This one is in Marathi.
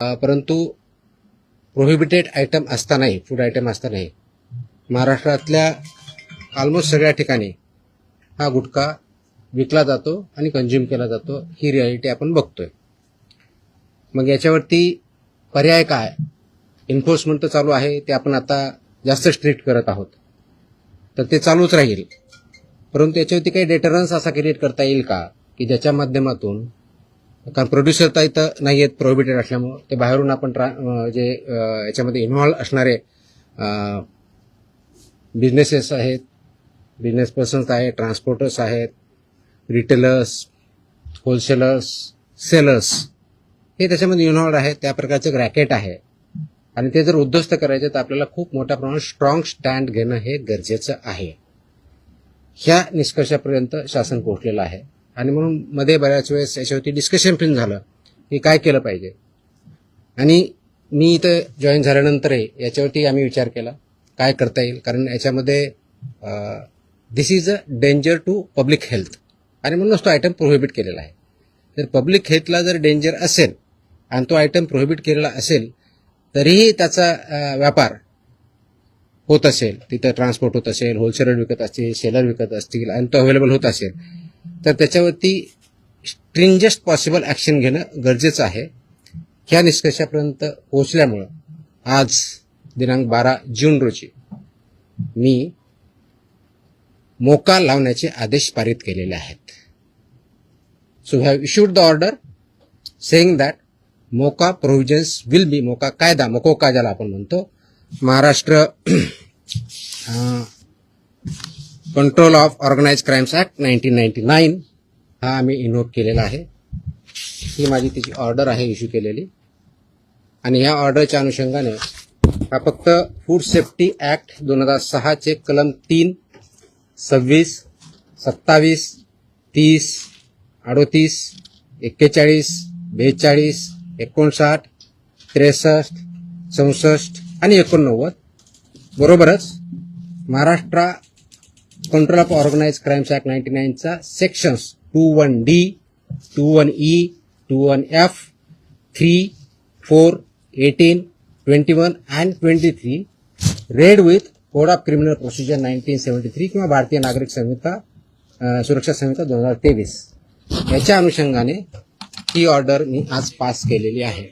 परंतु प्रोहिबिटेड आयटम असतानाही, फूड आयटम असतानाही महाराष्ट्रातल्या ऑलमोस्ट सगळ्या ठिकाणी हा गुटखा विकला जातो आणि कंझ्युम केला जातो. ही रियालिटी आपण बघतोय. मग याच्यावरती पर्याय काय? एन्फोर्समेंट तर चालू आहे, ते आपण आता जास्त स्ट्रिक्ट करत आहोत, तर ते चालूच राहील. परंतु याच्यावरती काही डेटरन्स असा क्रिएट करता येईल का की ज्याच्या माध्यमातून, कारण प्रोड्युसर तर इथं नाही आहेत प्रोहिबिटेड असल्यामुळं, ते बाहेरून आपण याच्यामध्ये इन्व्हॉल्व असणारे बिझनेसेस आहेत, बिझनेस पर्सन्स आहेत, ट्रान्सपोर्टर्स आहेत, रिटेलर्स, होलसेलर्स, सेलर्स, हे त्याच्यामध्ये इन्व्हॉल्व आहेत. त्या प्रकारचं रॅकेट आहे आणि ते जर उद्ध्वस्त करायचे तर आपल्याला खूप मोठ्या प्रमाणात स्ट्रॉंग स्टँड घेणं हे गरजेचं आहे. ह्या निष्कर्षापर्यंत शासन पोहोचलेलं आहे आणि म्हणून मध्ये बऱ्याच वेळेस याच्यावरती डिस्कशन पण झालं की काय केलं पाहिजे. आणि मी इथं जॉईन झाल्यानंतरही याच्यावरती आम्ही विचार केला काय करता येईल, कारण याच्यामध्ये this is a danger to public health आणि म्हणूनच तो आयटम प्रोहिबिट केलेला आहे. तर पब्लिक हेल्थला जर डेंजर असेल आणि तो आयटम प्रोहिबिट केलेला असेल तरीही त्याचा व्यापार होत असेल, तिथं ट्रान्सपोर्ट होत असेल, होलसेलर विकत असतील, सेलर विकत असतील आणि तो अवेलेबल होत असेल, तर त्याच्यावरती स्ट्रिंजेस्ट पॉसिबल ॲक्शन घेणं गरजेचं आहे. ह्या निष्कर्षापर्यंत पोहोचल्यामुळं आज दिनांक 12 जून रोजी मी मोका लावण्याचे आदेश पारित केलेले आहेत. So we have issued the order saying that MCOCA provisions will be, MCOCA कायदा, मकोका ज्याला आपण म्हणतो, Maharashtra control of organised crimes act 1999 हा आम्ही इन्व्होक केलेला आहे. ही माझी त्याची ऑर्डर आहे इश्यू केलेली. आणि ह्या ऑर्डरच्या अनुषंगाने हा फक्त फूड सेफ्टी ऍक्ट 2006 चे कलम 3, 26, 27, 30, 38, 41, 42, 59, 63, 64 आणि 89 बरोबरच Maharashtra control of organised crimes act 99 चा sections 21D, 21E, 21F, 3, 4, 18, 21 and 23 read with code of criminal procedure 1973 किंवा भारतीय नागरिक संहिता सुरक्षा संहिता 2023 याच्या अनुषंगाने ही ऑर्डर मी आज पास केलेली आहे.